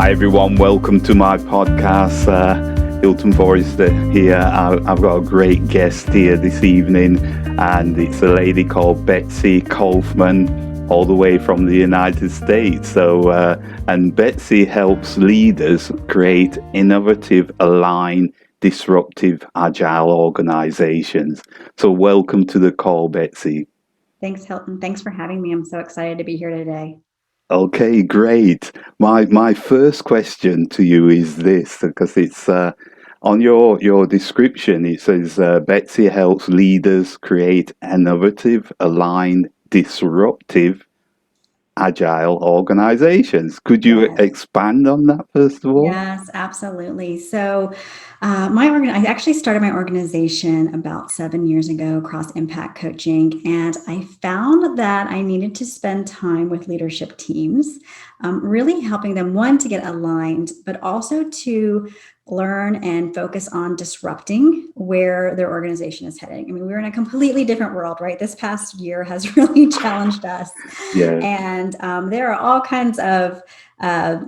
Hi everyone, welcome to my podcast. Hilton Forrester here. I've got a great guest here this evening, and it's a lady called Betsy Kauffman, all the way from the United States. And Betsy helps leaders create innovative, aligned, disruptive, agile organizations. So welcome to the call, Betsy. Thanks, Hilton. Thanks for having me. I'm so excited to be here today. Okay, great. My first question to you is this, because it's on your description. It says Betsy helps leaders create innovative, aligned, disruptive, agile organizations. Could you Yes. expand on that first of all? Yes, absolutely. So, I actually started my organization about 7 years ago, Cross Impact Coaching, and I found that I needed to spend time with leadership teams, really helping them, one, to get aligned, but also to learn and focus on disrupting where their organization is heading. I mean, we're in a completely different world, right? This past year has really challenged us, Yeah. and there are all kinds of uh,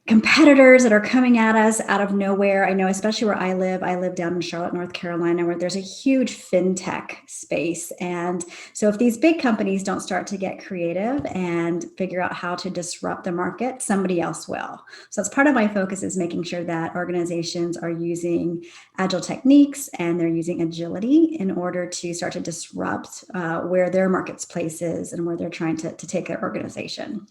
competitors that are coming at us out of nowhere. I know, especially where I live down in Charlotte, North Carolina, where there's a huge fintech space. And so if these big companies don't start to get creative and figure out how to disrupt the market, somebody else will. So that's part of my focus, is making sure that organizations are using agile techniques and they're using agility in order to start to disrupt where their marketplace is and where they're trying to take their organization.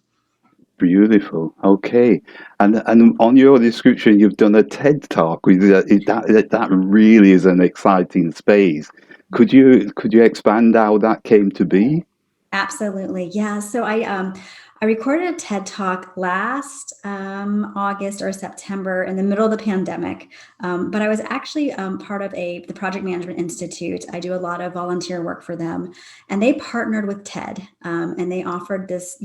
Beautiful. Okay. And on your description, you've done a TED talk. That really is an exciting space. Could you expand how that came to be? Absolutely. Yeah. So I recorded a TED Talk last August or September in the middle of the pandemic. But I was actually part of the Project Management Institute. I do a lot of volunteer work for them, and they partnered with TED, and they offered this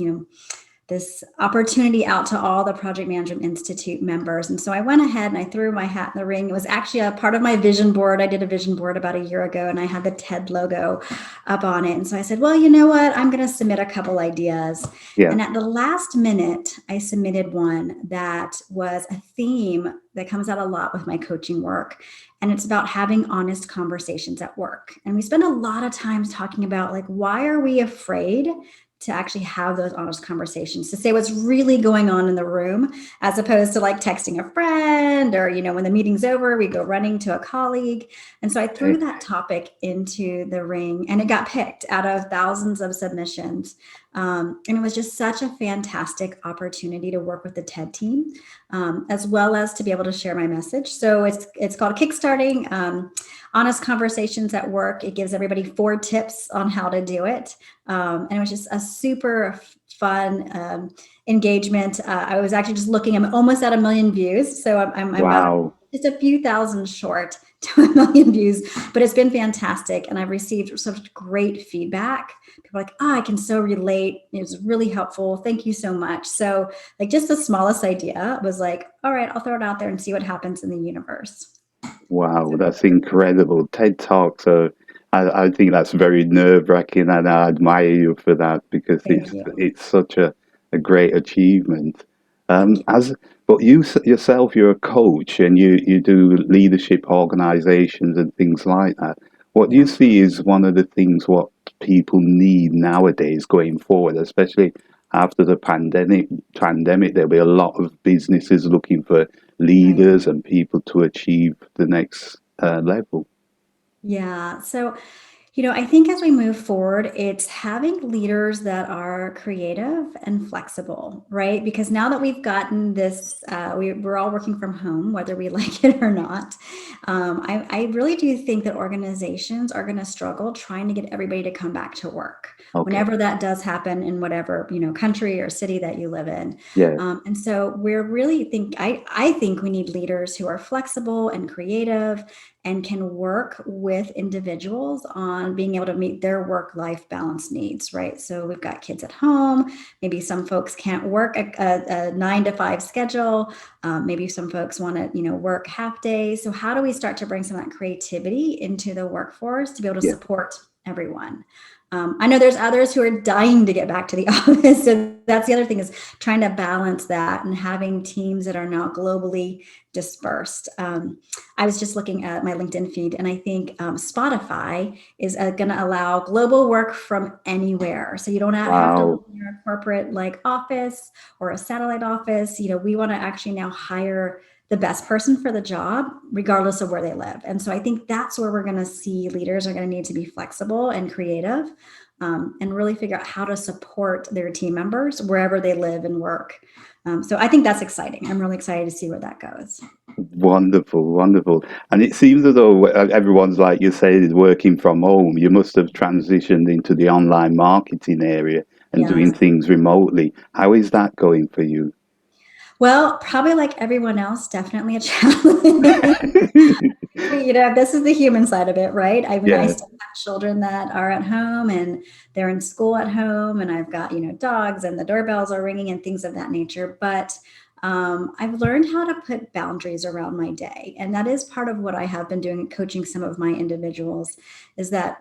opportunity out to all the Project Management Institute members. And so I went ahead and I threw my hat in the ring. It was actually a part of my vision board. I did a vision board about a year ago, and I had the TED logo up on it. And so I said, well, you know what? I'm going to submit a couple ideas. Yeah. And at the last minute, I submitted one that was a theme that comes out a lot with my coaching work. And it's about having honest conversations at work. And we spend a lot of times talking about, like, why are we afraid to actually have those honest conversations, to say what's really going on in the room, as opposed to like texting a friend, or, when the meeting's over, we go running to a colleague. And so I threw Okay. that topic into the ring, and it got picked out of thousands of submissions. And it was just such a fantastic opportunity to work with the TED team, as well as to be able to share my message. So it's called Kickstarting. Honest Conversations at Work. It gives everybody 4 tips on how to do it. And it was just a super fun engagement. I was actually just looking, I'm almost at 1 million views. So I'm about Wow. just a few thousand short to 1 million views, but it's been fantastic. And I've received such great feedback. People are like, I can so relate. It was really helpful. Thank you so much. So, like, just the smallest idea was like, all right, I'll throw it out there and see what happens in the universe. Wow, So that's incredible. TED Talks are, I think that's very nerve-wracking, and I admire you for that because thank you. it's such a great achievement. Thank you. As but yourself, you're a coach and you do leadership organizations and things like that. What do you Yeah. see is one of the things what people need nowadays going forward, especially after the pandemic, there'll be a lot of businesses looking for Right. leaders and people to achieve the next level. Yeah. So, I think as we move forward, it's having leaders that are creative and flexible, right? Because now that we've gotten this, we're all working from home, whether we like it or not. I really do think that organizations are going to struggle trying to get everybody to come back to work Okay. whenever that does happen in whatever, country or city that you live in. Yeah. And so we're really I think we need leaders who are flexible and creative and can work with individuals on being able to meet their work-life balance needs, right? So we've got kids at home. Maybe some folks can't work a 9 to 5 schedule. Maybe some folks want to, work half days. So how do we start to bring some of that creativity into the workforce to be able to Yeah. support everyone. I know there's others who are dying to get back to the office. So that's the other thing, is trying to balance that and having teams that are now globally dispersed. I was just looking at my LinkedIn feed, and I think Spotify is going to allow global work from anywhere. So you don't have to live Wow. in your corporate like office or a satellite office. We want to actually now hire the best person for the job, regardless of where they live. And so I think that's where we're going to see leaders are going to need to be flexible and creative, and really figure out how to support their team members wherever they live and work. So I think that's exciting. I'm really excited to see where that goes. Wonderful, wonderful. And it seems as though everyone's, like you say, is working from home. You must have transitioned into the online marketing area and Yes. doing things remotely. How is that going for you? Well, probably like everyone else, definitely a challenge. This is the human side of it, right? I mean, I Yeah, still have children that are at home and they're in school at home, and I've got, dogs, and the doorbells are ringing and things of that nature. But I've learned how to put boundaries around my day. And that is part of what I have been doing, coaching some of my individuals, is that,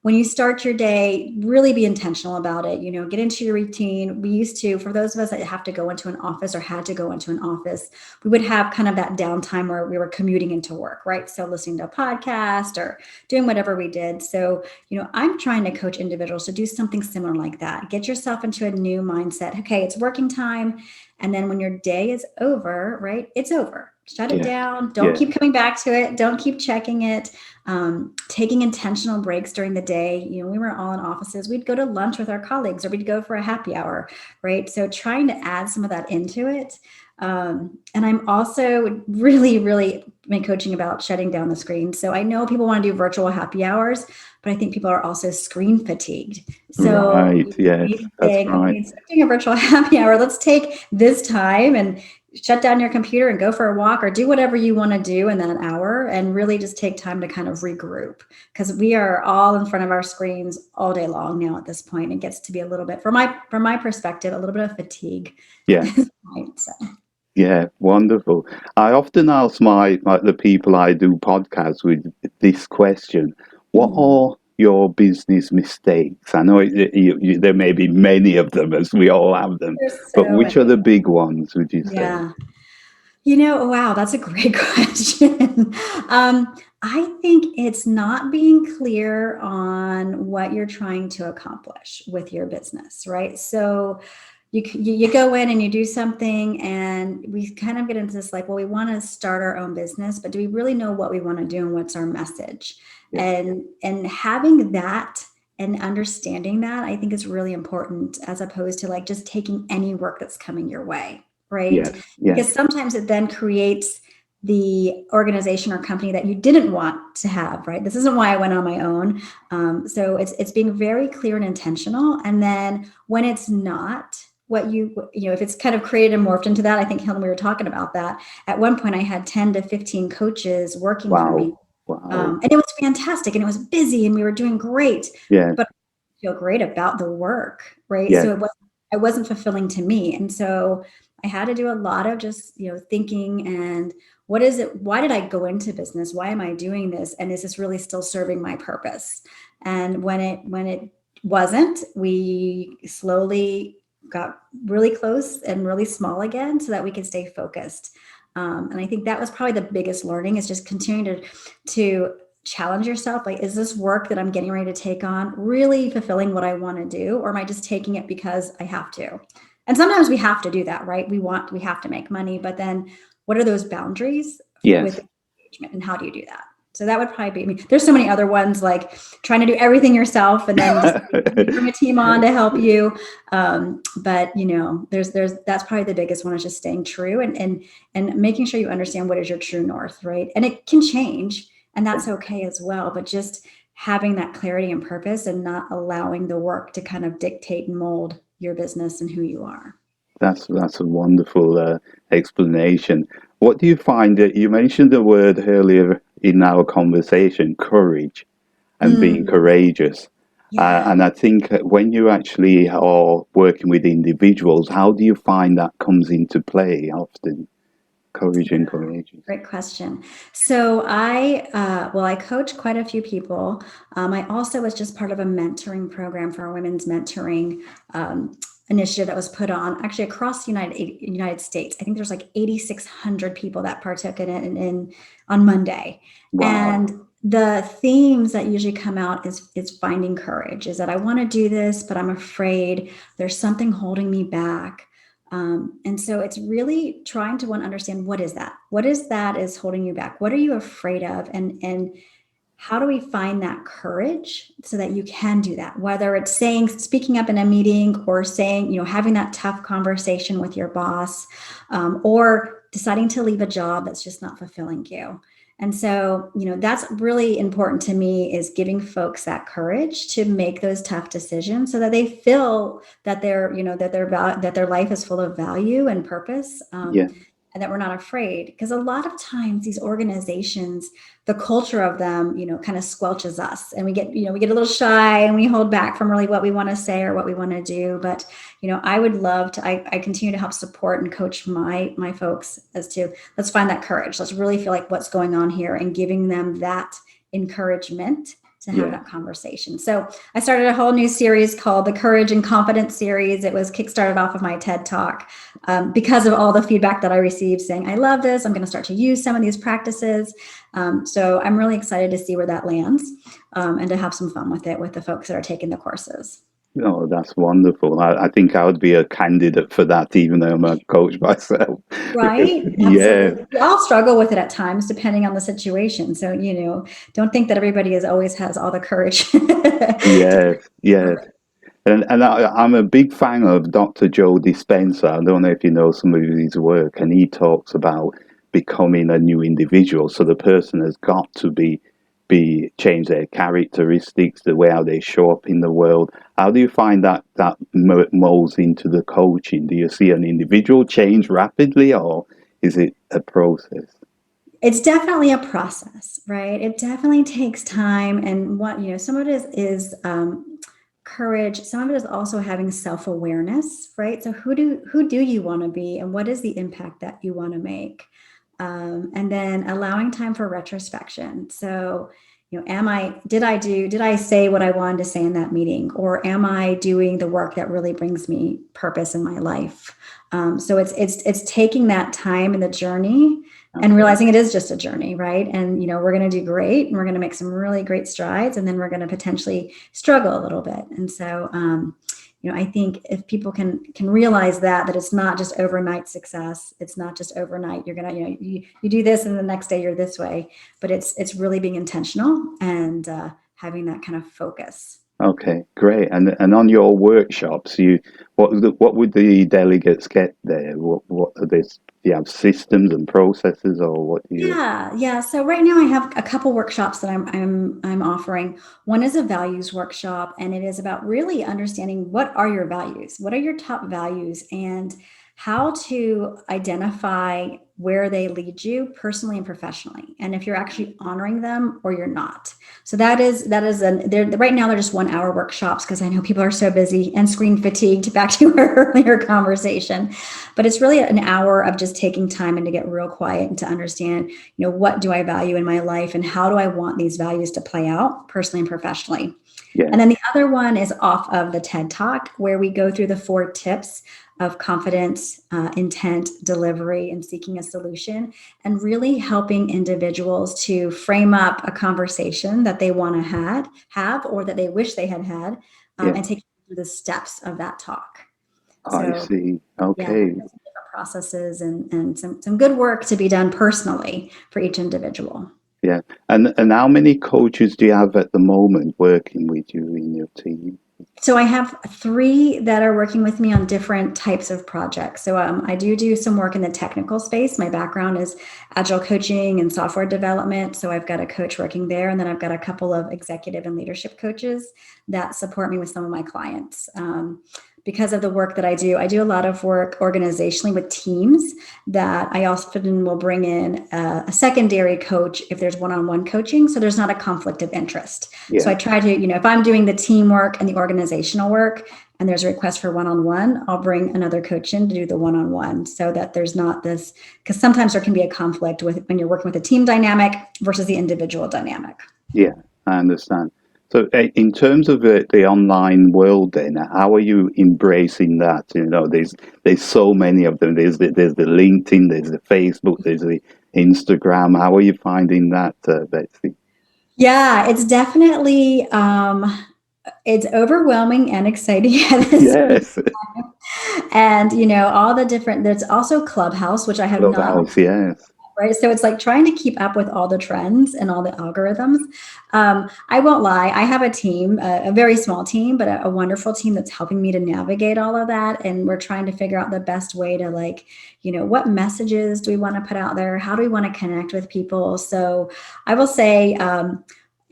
when you start your day, really be intentional about it, get into your routine. We used to, for those of us that have to go into an office or had to go into an office, we would have kind of that downtime where we were commuting into work, right? So listening to a podcast or doing whatever we did. So, I'm trying to coach individuals to do something similar like that. Get yourself into a new mindset. Okay, it's working time. And then when your day is over, right, it's over. Shut it yeah, down. Don't yeah. keep coming back to it. Don't keep checking it. Taking intentional breaks during the day. We were all in offices. We'd go to lunch with our colleagues, or we'd go for a happy hour, right? So trying to add some of that into it. And I'm also really, really been coaching about shutting down the screen. So I know people want to do virtual happy hours, but I think people are also screen fatigued. So Right, yes, maybe that's saying, okay, right. instead of doing a virtual happy hour, let's take this time and shut down your computer and go for a walk, or do whatever you want to do in that hour, and really just take time to kind of regroup, because we are all in front of our screens all day long now at this point. It gets to be a little bit, from my perspective, a little bit of fatigue at Yeah, this point. So. yeah, wonderful. I often ask the people I do podcasts with this question: what Mhm. are your business mistakes? I know there may be many of them, as we all have them, There's but so which many. are the big ones, would you say? Yeah. Wow, that's a great question. I think it's not being clear on what you're trying to accomplish with your business, right? So you go in and you do something, and we kind of get into this like, well, we want to start our own business, but do we really know what we want to do and what's our message? Yeah, And having that and understanding that, I think, is really important, as opposed to like just taking any work that's coming your way, right? yes, yes, Because sometimes it then creates the organization or company that you didn't want to have, right? This isn't why I went on my own. So it's being very clear and intentional. And then when it's not what if it's kind of created and morphed into that, I think, Helen, we were talking about that. At one point, I had 10 to 15 coaches working for wow, me. wow, And it was fantastic, and it was busy, and we were doing great, yes, but I feel great about the work, right? yes, So it wasn't fulfilling to me. And so I had to do a lot of just, thinking, and what is it? Why did I go into business? Why am I doing this? And is this really still serving my purpose? And when it wasn't, we slowly got really close and really small again, so that we could stay focused. And I think that was probably the biggest learning, is just continuing to challenge yourself. Like, is this work that I'm getting ready to take on really fulfilling what I want to do? Or am I just taking it because I have to? And sometimes we have to do that, right? We have to make money, but then what are those boundaries with yes. engagement, and how do you do that? So that would probably be, I mean, there's so many other ones, like trying to do everything yourself and then just bring a team on to help you. But there's that's probably the biggest one, is just staying true, and making sure you understand what is your true north, right? And it can change, and that's okay as well. But just having that clarity and purpose, and not allowing the work to kind of dictate and mold your business and who you are. That's a wonderful explanation. What do you find that you mentioned the word earlier in our conversation, courage and being Mm, courageous? yeah. And I think when you actually are working with individuals, how do you find that comes into play often? Courage and courageous. Great question. So I coach quite a few people. I also was just part of a mentoring program for our women's mentoring initiative that was put on actually across the United States. I think there's like 8,600 people that partook in it on Monday. Wow. And the themes that usually come out is finding courage, is that I want to do this, but I'm afraid there's something holding me back. And so it's really trying to understand, what is that? What is that is holding you back? What are you afraid of? And how do we find that courage so that you can do that? Whether it's speaking up in a meeting, or saying, having that tough conversation with your boss, or deciding to leave a job that's just not fulfilling you. And so, that's really important to me, is giving folks that courage to make those tough decisions so that they feel that that their life is full of value and purpose, and that we're not afraid. Because a lot of times these organizations, the culture of them, kind of squelches us, and we get a little shy, and we hold back from really what we want to say or what we want to do. But, I would love to, I continue to help support and coach my folks as to, let's find that courage. Let's really feel like what's going on here, and giving them that encouragement to have that conversation. So I started a whole new series called the Courage and Confidence series. It was kickstarted off of my TED Talk because of all the feedback that I received saying, I love this. I'm going to start to use some of these practices. So I'm really excited to see where that lands, and to have some fun with it with the folks that are taking the courses. Oh, that's wonderful. I think I would be a candidate for that, even though I'm a coach myself. Right? Absolutely. We all struggle with it at times, depending on the situation. So, don't think that everybody always has all the courage. Yes. And I'm a big fan of Dr. Joe Dispenza. I don't know if you know some of his work, and he talks about becoming a new individual. So the person has got to be change their characteristics, the way how they show up in the world. How do you find that molds into the coaching? Do you see an individual change rapidly, or is it a process? It's definitely a process, right? It definitely takes time, and some of it is courage. Some of it is also having self-awareness, right? So who do you want to be, and what is the impact that you want to make? And then allowing time for retrospection. So, did I say what I wanted to say in that meeting, or am I doing the work that really brings me purpose in my life? So it's taking that time in the journey, and realizing it is just a journey, right? And, we're going to do great, and we're going to make some really great strides, and then we're going to potentially struggle a little bit. And so, I think if people can realize that it's not just overnight success, it's not just overnight, you're going to, you do this and the next day you're this way, but it's really being intentional and having that kind of focus. Okay, great. And on your workshops, what would the delegates get there? What are this? Do you have systems and processes, or what do you? Yeah. So right now I have a couple workshops that I'm offering. One is a values workshop, and it is about really understanding, what are your values? What are your top values, and how to identify where they lead you personally and professionally, and if you're actually honoring them or you're not. So right now they're just 1 hour workshops, because I know people are so busy and screen fatigued, back to our earlier conversation. But it's really an hour of just taking time and to get real quiet and to understand, what do I value in my life, and how do I want these values to play out personally and professionally. Yeah. And then the other one is off of the TED Talk, where we go through the 4 tips of confidence, intent, delivery, and seeking a solution, and really helping individuals to frame up a conversation that they want to have, or that they wish they had, and take through the steps of that talk. I see. Okay. Different processes and some good work to be done personally for each individual. Yeah. And how many coaches do you have at the moment working with you in your team? So I have 3 that are working with me on different types of projects. So I do some work in the technical space. My background is agile coaching and software development. So I've got a coach working there. And then I've got a couple of executive and leadership coaches that support me with some of my clients. Because of the work that I do a lot of work organizationally with teams, that I often will bring in a secondary coach if there's one-on-one coaching, so there's not a conflict of interest. So I try to, if I'm doing the teamwork and the organizational work, and there's a request for one-on-one, I'll bring another coach in to do the one-on-one so that there's not this, because sometimes there can be a conflict with when you're working with a team dynamic versus the individual dynamic. Yeah, I understand. So, in terms of the online world, then, how are you embracing that? There's so many of them. There's the LinkedIn, there's the Facebook, there's the Instagram. How are you finding that, Betsy? Yeah, it's definitely it's overwhelming and exciting at the same Yes, time. And all the different, there's also Clubhouse, which I have not, Clubhouse. Yes, right? So it's like trying to keep up with all the trends and all the algorithms. I won't lie, I have a team, a very small team, but a wonderful team that's helping me to navigate all of that. And we're trying to figure out the best way to what messages do we want to put out there? How do we want to connect with people? So I will say,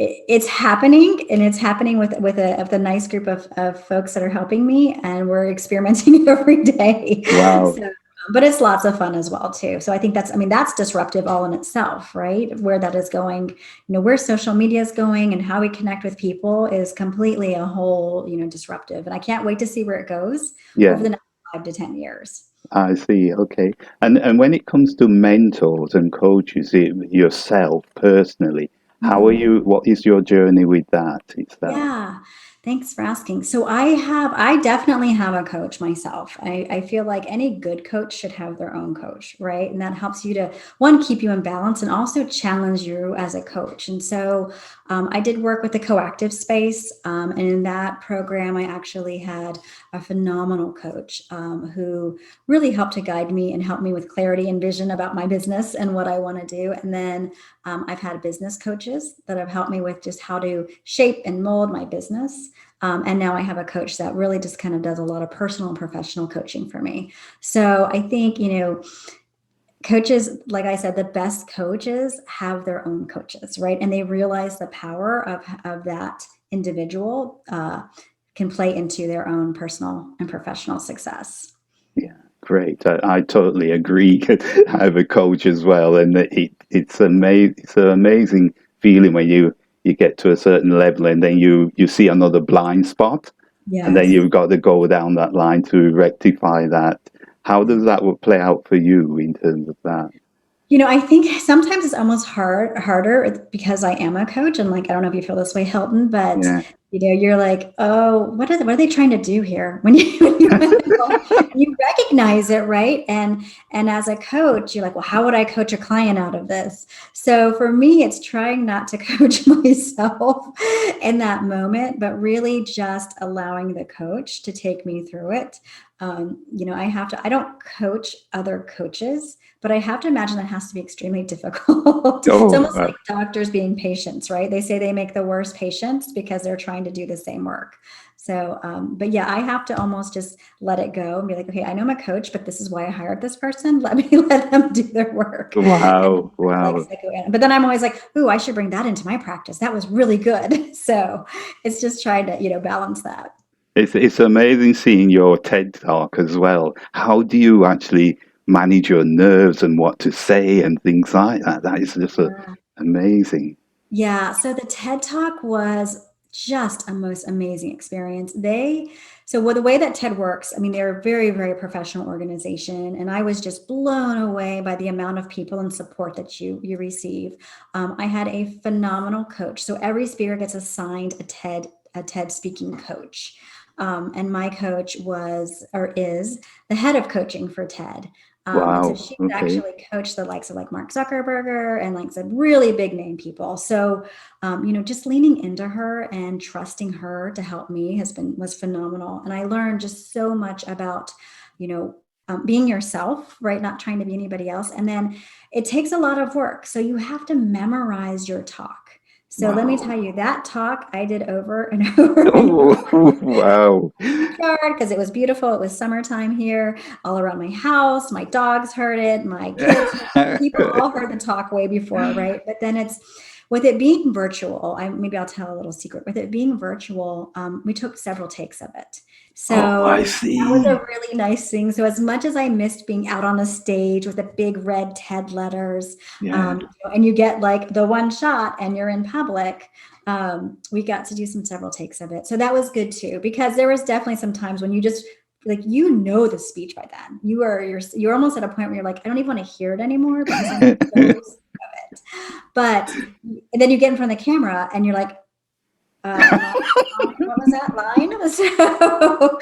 it's happening, and it's happening with a nice group of folks that are helping me, and we're experimenting every day. wow. So, but it's lots of fun as well too. So I think that's disruptive all in itself, right? Where that is going, where social media is going and how we connect with people is completely a whole, disruptive. And I can't wait to see where it goes over Yeah, the next 5 to 10 years. I see. Okay. And when it comes to mentors and coaches, yourself personally, how are Mhm. you? What is your journey with that itself? Yeah, thanks for asking. So I definitely have a coach myself. I feel like any good coach should have their own coach, right? And that helps you to, one, keep you in balance and also challenge you as a coach. And so I did work with the coactive space. And in that program, I actually had a phenomenal coach who really helped to guide me and help me with clarity and vision about my business and what I want to do. And then I've had business coaches that have helped me with just how to shape and mold my business. And now I have a coach that really just kind of does a lot of personal and professional coaching for me. So I think, coaches, like I said, the best coaches have their own coaches, right? And they realize the power of that individual can play into their own personal and professional success. Yeah, great. I totally agree. I have a coach as well, and it's amazing. It's an amazing feeling when you get to a certain level, and then you see another blind spot, and then Yes. you've got to go down that line to rectify that. How does that play out for you in terms of that? I think sometimes it's almost harder because I am a coach, and I don't know if you feel this way, Hilton, but Yeah. you're like, oh, what are they trying to do here? When you recognize it, right? And as a coach, you're like, well, how would I coach a client out of this? So for me, it's trying not to coach myself in that moment, but really just allowing the coach to take me through it. I don't coach other coaches, but I have to imagine that has to be extremely difficult. It's Oh, almost like doctors being patients, right? They say they make the worst patients because they're trying to do the same work. So, but yeah, I have to almost just let it go and be like, okay, I know I'm a coach, but this is why I hired this person. Let me let them do their work. And wow, wow. but then I'm always like, ooh, I should bring that into my practice. That was really good. So it's just trying to, balance that. It's amazing seeing your TED talk as well. How do you actually manage your nerves and what to say and things like that? That is just amazing. Yeah, so the TED Talk was just a most amazing experience. The way that TED works, I mean, they're a very, very professional organization, and I was just blown away by the amount of people and support that you receive. I had a phenomenal coach. So every speaker gets assigned a TED speaking coach. And my coach was or is the head of coaching for TED. And so Wow. she's Okay. actually coached the likes of Mark Zuckerberg and some really big name people. So, just leaning into her and trusting her to help me was phenomenal. And I learned just so much about, being yourself, right? Not trying to be anybody else. And then it takes a lot of work. So you have to memorize your talk. So let me Wow. tell you, that talk I did over and over and Oh, wow. yard because it was beautiful. It was summertime here, all around my house. My dogs heard it, my kids heard it. People all heard the talk way before, right? But then it's With it being virtual, maybe I'll tell a little secret. With it being virtual, we took several takes of it. Oh, So I that was a see. really nice thing. So as much as I missed being out on the stage with the big red TED letters, Yeah. and you get like the one shot and you're in public, we got to do several takes of it. So that was good too, because there was definitely some times when you just like, the speech by then. You're almost at a point where you're like, I don't even want to hear it anymore because I'm so sick of it. But and then you get in front of the camera and you're like, what was that line? So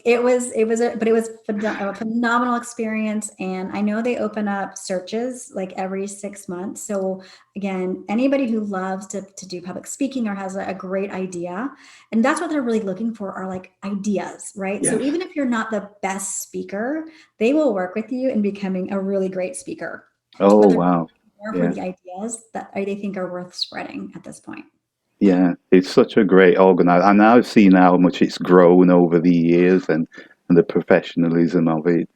it was a phenomenal experience. And I know they open up searches like every 6 months. So again, anybody who loves to do public speaking or has a great idea, and that's what they're really looking for, are like ideas, right? So Yes. even if you're not the best speaker, they will work with you in becoming a really great speaker. Oh, But they're wow. more for Yeah. the ideas that they think are worth spreading at this point. Yeah, it's such a great organizer, and I've seen how much it's grown over the years, and the professionalism of it.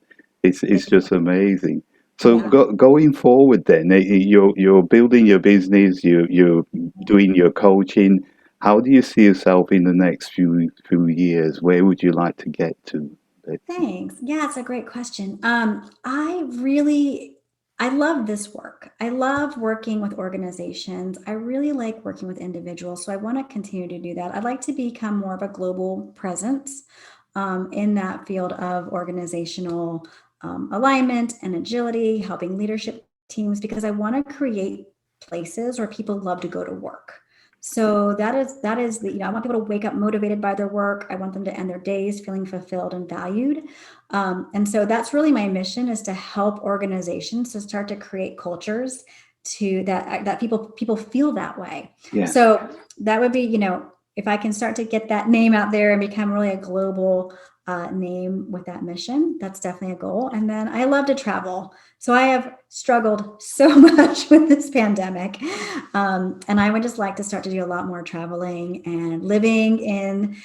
It's just amazing. So Yeah. going forward, then you're building your business, you're doing your coaching. How do you see yourself in the next few years? Where would you like to get to, Betsy? Thanks. Yeah, it's a great question. I love this work. I love working with organizations. I really like working with individuals. So I want to continue to do that. I'd like to become more of a global presence in that field of organizational alignment and agility, helping leadership teams, because I want to create places where people love to go to work. So that is I want people to wake up motivated by their work. I want them to end their days feeling fulfilled and valued. And so that's really my mission, is to help organizations to start to create cultures to that people feel that way. Yeah, So that would be, if I can start to get that name out there and become really a global name with that mission, that's definitely a goal. And then I love to travel. So I have struggled so much with this pandemic. And I would just like to start to do a lot more traveling and living in,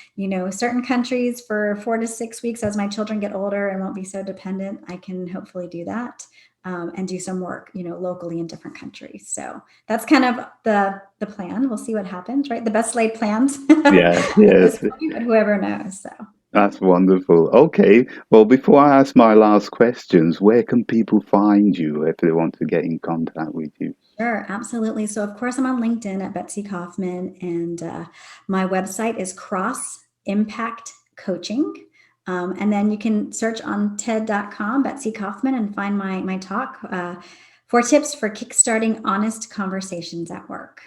certain countries for 4 to 6 weeks as my children get older and won't be so dependent. I can hopefully do that. And do some work, locally in different countries. So that's kind of the plan. We'll see what happens, right? The best laid plans yeah, at this yes. point, but whoever knows. So That's wonderful. Okay. Well, before I ask my last questions, where can people find you if they want to get in contact with you? sure, absolutely. So of course I'm on LinkedIn at Betsy Kauffman, and my website is Cross Impact Coaching. And then you can search on TED.com, Betsy Kauffman, and find my talk, 4 tips for kickstarting honest conversations at work.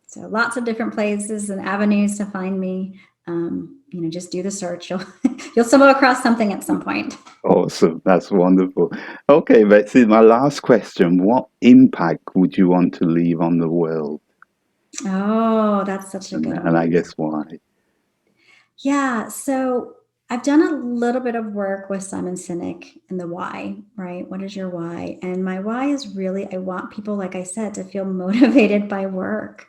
So lots of different places and avenues to find me. Just do the search. You'll stumble across something at some point. Awesome. That's wonderful. Okay, Betsy, my last question. What impact would you want to leave on the world? Oh, that's such a good And I one. guess why? Yeah, so I've done a little bit of work with Simon Sinek and the why, right? What is your why? And my why is really, I want people, like I said, to feel motivated by work.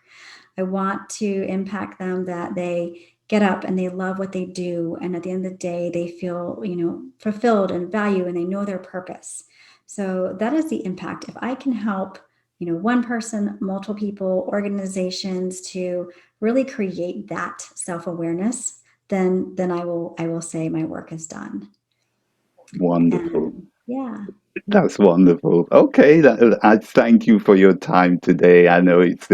I want to impact them, that they get up and they love what they do. And at the end of the day, they feel, fulfilled and value, and they know their purpose. So that is the impact. If I can help, one person, multiple people, organizations to really create that self-awareness, then I will say my work is done. Wonderful. And yeah. That's wonderful. Okay, I thank you for your time today. I know it's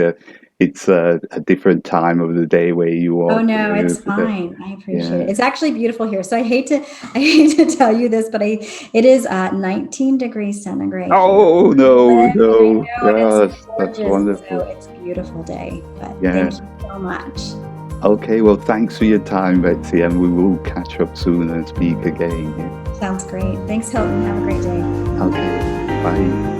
a different time of the day where you Oh are no, today. it's fine. I appreciate Yeah. it. It's actually beautiful here. So I hate to tell you this, but it is 19 degrees centigrade here. Oh no, I no. know, and it's Yes, that's gorgeous. So wonderful. it's a beautiful day. But Yeah. thank you so much. Okay, well, thanks for your time, Betsy, and we will catch up soon and speak again. Yeah. Sounds great. Thanks, Hilton. Have a great day. Okay, bye.